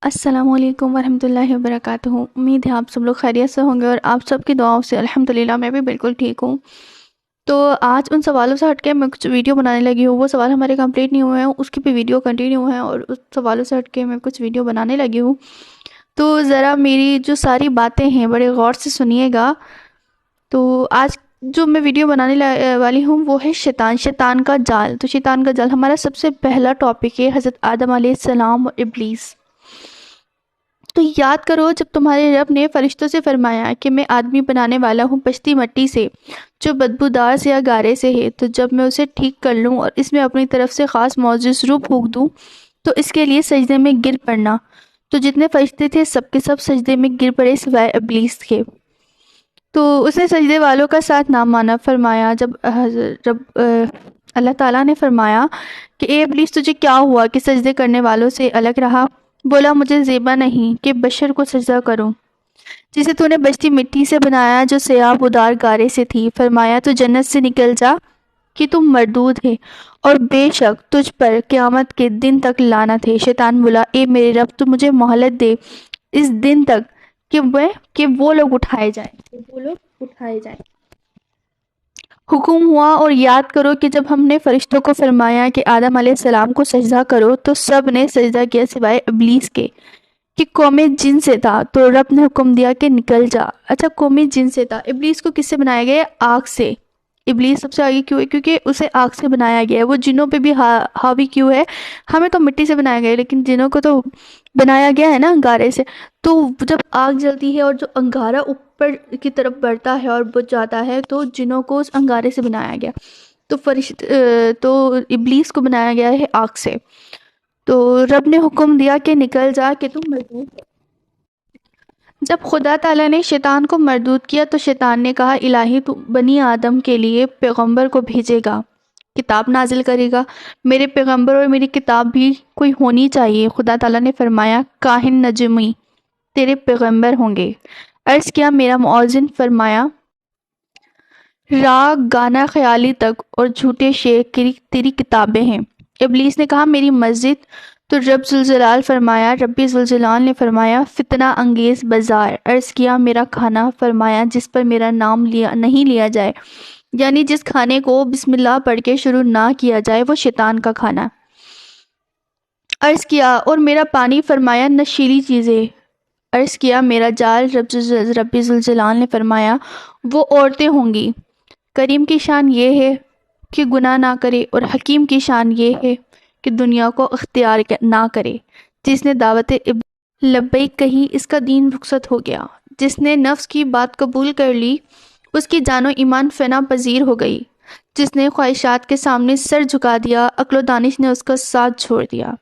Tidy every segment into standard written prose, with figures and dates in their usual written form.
السلام علیکم ورحمۃ اللہ وبرکاتہ۔ امید ہے آپ سب لوگ خیریت سے ہوں گے اور آپ سب کی دعاؤں سے الحمدللہ میں بھی بالکل ٹھیک ہوں۔ تو آج ان سوالوں سے ہٹ کے میں کچھ ویڈیو بنانے لگی ہوں۔ وہ سوال ہمارے کمپلیٹ نہیں ہوئے ہیں، اس کی بھی ویڈیو کنٹینیو ہے، اور اس سوالوں سے ہٹ کے میں کچھ ویڈیو بنانے لگی ہوں۔ تو ذرا میری جو ساری باتیں ہیں بڑے غور سے سنیے گا۔ تو آج جو میں ویڈیو بنانے والی ہوں وہ ہے شیطان کا جال۔ تو شیطان کا جال ہمارا سب سے پہلا ٹاپک ہے، حضرت آدم علیہ السلام اور ابلیس۔ تو یاد کرو جب تمہارے رب نے فرشتوں سے فرمایا کہ میں آدمی بنانے والا ہوں پشتی مٹی سے جو بدبودار سے یا گارے سے ہے، تو جب میں اسے ٹھیک کر لوں اور اس میں اپنی طرف سے خاص معجز روح پھونک دوں تو اس کے لیے سجدے میں گر پڑنا۔ تو جتنے فرشتے تھے سب کے سب سجدے میں گر پڑے سوائے ابلیس کے۔ تو اس نے سجدے والوں کا ساتھ نہ مانا۔ فرمایا جب اللہ تعالیٰ نے فرمایا کہ اے ابلیس تجھے کیا ہوا کہ سجدے کرنے والوں سے الگ رہا؟ بولا مجھے زیبا نہیں کہ بشر کو سجدہ کروں جسے تو نے بچتی مٹی سے بنایا جو سیاب ادار گارے سے تھی۔ فرمایا تو جنت سے نکل جا کہ تم مردود ہے اور بے شک تجھ پر قیامت کے دن تک لعنت ہے۔ شیطان بولا اے میرے رب تو مجھے مہلت دے اس دن تک کہ وہ لوگ اٹھائے جائیں۔ حکم ہوا اور یاد کرو کہ جب ہم نے فرشتوں کو فرمایا کہ آدم علیہ السلام کو سجدہ کرو تو سب نے سجدہ کیا سوائے ابلیس کے کہ قوم جن سے تھا۔ تو رب نے حکم دیا کہ نکل جا۔ اچھا، قوم جن سے تھا، ابلیس کو کس سے بنایا گیا؟ آگ سے۔ ابلیس سب سے آگے کیوں ہے؟ کیونکہ اسے آگ سے بنایا گیا ہے۔ وہ جنوں پہ بھی حاوی کیوں ہے؟ ہمیں تو مٹی سے بنایا گیا ہے لیکن جنوں کو تو بنایا گیا ہے نا انگارے سے۔ تو جب آگ جلتی ہے اور جو انگارہ اوپر کی طرف بڑھتا ہے اور بجھ جاتا ہے تو جنوں کو اس انگارے سے بنایا گیا۔ تو ابلیس کو بنایا گیا ہے آگ سے۔ تو رب نے حکم دیا کہ نکل جا کہ تم مردود ہے۔ جب خدا تعالیٰ نے شیطان کو مردود کیا تو شیطان نے کہا الہی تو بنی آدم کے لیے پیغمبر کو بھیجے گا، کتاب نازل کرے گا، میرے پیغمبر اور میری کتاب بھی کوئی ہونی چاہیے۔ خدا تعالیٰ نے فرمایا کاہن نجمی تیرے پیغمبر ہوں گے۔ عرض کیا میرا مؤذن؟ فرمایا راگ گانا خیالی تک اور جھوٹے شعر تیری کتابیں ہیں۔ ابلیس نے کہا میری مسجد؟ تو رب ذوالجلال فرمایا ربی ذوالجلال نے فرمایا فتنہ انگیز بازار۔ عرض کیا میرا کھانا؟ فرمایا جس پر میرا نام نہیں لیا جائے، یعنی جس کھانے کو بسم اللہ پڑھ کے شروع نہ کیا جائے وہ شیطان کا کھانا۔ عرض کیا اور میرا پانی؟ فرمایا نشیلی چیزیں۔ عرض کیا میرا جال؟ ربی ذوالجلال نے فرمایا وہ عورتیں ہوں گی۔ کریم کی شان یہ ہے کہ گناہ نہ کرے اور حکیم کی شان یہ ہے کہ دنیا کو اختیار نہ کرے۔ جس نے دعوت لبیک کہی اس کا دین رخصت ہو گیا۔ جس نے نفس کی بات قبول کر لی اس کی جان و ایمان فنا پذیر ہو گئی۔ جس نے خواہشات کے سامنے سر جھکا دیا عقل و دانش نے اس کا ساتھ چھوڑ دیا۔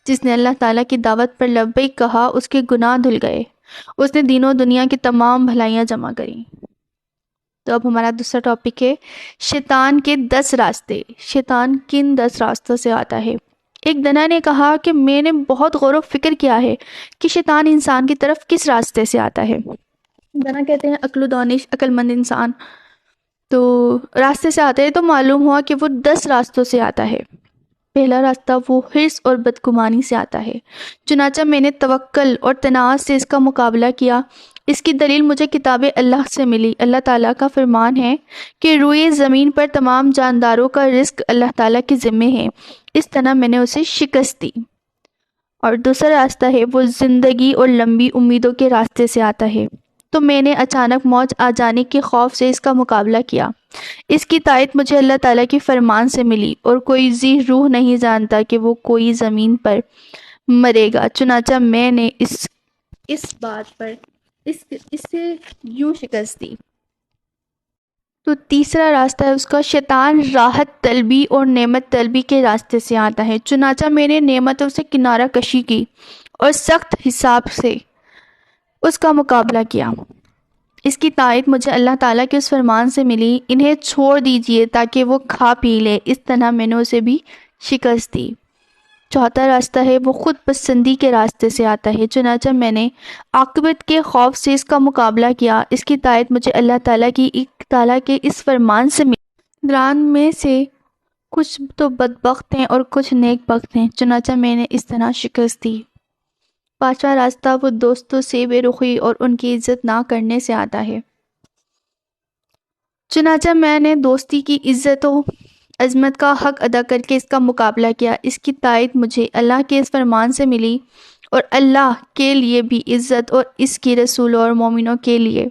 جس نے اللہ تعالیٰ کی دعوت پر لبیک کہا اس کے گناہ دھل گئے، اس نے دین و دنیا کی تمام بھلائیاں جمع کریں۔ تو اب ہمارا دوسرا ٹاپک ہے شیطان کے 10 راستے۔ شیطان کن 10 راستوں سے آتا ہے؟ ایک دنا نے کہا کہ میں نے بہت غور و فکر کیا ہے کہ شیطان انسان کی طرف کس راستے سے آتا ہے۔ دنا کہتے ہیں عقل و دانش، عقل مند انسان۔ تو راستے سے آتا ہے تو معلوم ہوا کہ وہ 10 راستوں سے آتا ہے۔ پہلا راستہ وہ حرص اور بدگمانی سے آتا ہے۔ چنانچہ میں نے توکل اور تناعت سے اس کا مقابلہ کیا۔ اس کی دلیل مجھے کتاب اللہ سے ملی۔ اللہ تعالیٰ کا فرمان ہے کہ روئے زمین پر تمام جانداروں کا رزق اللہ تعالیٰ کے ذمے ہے، اس طرح میں نے اسے شکست دی۔ اور دوسرا راستہ ہے وہ زندگی اور لمبی امیدوں کے راستے سے آتا ہے۔ تو میں نے اچانک موت آ جانے کے خوف سے اس کا مقابلہ کیا۔ اس کی تائید مجھے اللہ تعالیٰ کی فرمان سے ملی، اور کوئی ذی روح نہیں جانتا کہ وہ کوئی زمین پر مرے گا۔ چنانچہ میں نے اس بات پر اسے یوں شکست دی۔ تو تیسرا راستہ ہے اس کا، شیطان راحت طلبی اور نعمت طلبی کے راستے سے آتا ہے۔ چنانچہ میں نے نعمتوں سے کنارہ کشی کی اور سخت حساب سے اس کا مقابلہ کیا۔ اس کی تائید مجھے اللہ تعالیٰ کے اس فرمان سے ملی، انہیں چھوڑ دیجئے تاکہ وہ کھا پی لے، اس طرح میں نے اسے بھی شکست دی۔ چوتھا راستہ ہے وہ خود پسندی کے راستے سے آتا ہے۔ چنانچہ میں نے عاقبت کے خوف سے اس کا مقابلہ کیا۔ اس کی تائید مجھے اللہ تعالیٰ کے اس فرمان سے ملی، دران میں سے کچھ تو بدبخت ہیں اور کچھ نیک بخت ہیں۔ چنانچہ میں نے اس طرح شکست دی۔ 5واں راستہ وہ دوستوں سے بے رخی اور ان کی عزت نہ کرنے سے آتا ہے۔ چنانچہ میں نے دوستی کی عزت و عظمت کا حق ادا کر کے اس کا مقابلہ کیا۔ اس کی تائید مجھے اللہ کے اس فرمان سے ملی، اور اللہ کے لیے بھی عزت اور اس کی رسولوں اور مومنوں کے لیے۔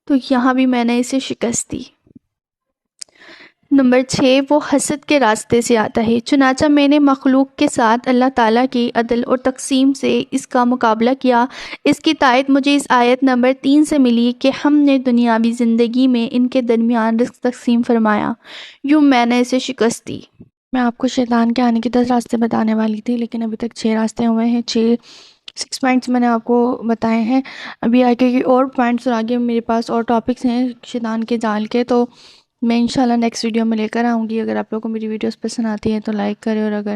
تو یہاں بھی میں نے اسے شکست دی۔ نمبر 6، وہ حسد کے راستے سے آتا ہے۔ چنانچہ میں نے مخلوق کے ساتھ اللہ تعالیٰ کی عدل اور تقسیم سے اس کا مقابلہ کیا۔ اس کی تائید مجھے اس آیت نمبر 3 سے ملی کہ ہم نے دنیاوی زندگی میں ان کے درمیان رزق تقسیم فرمایا، یوں میں نے اسے شکست دی۔ میں آپ کو شیطان کے آنے کے 10 راستے بتانے والی تھی، لیکن ابھی تک 6 راستے ہوئے ہیں۔ 6 پوائنٹس میں نے آپ کو بتائے ہیں۔ ابھی آگے کی اور پوائنٹس اور آگے میرے پاس اور ٹاپکس ہیں شیطان کے جال کے، تو میں انشاءاللہ نیکسٹ ویڈیو میں لے کر آؤں گی۔ اگر آپ لوگوں کو میری ویڈیوز پسند آتی ہے تو لائک کریں، اور اگر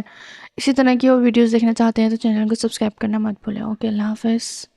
اسی طرح کی اور ویڈیوز دیکھنا چاہتے ہیں تو چینل کو سبسکرائب کرنا مت بھولیں۔ اوکے، اللہ حافظ۔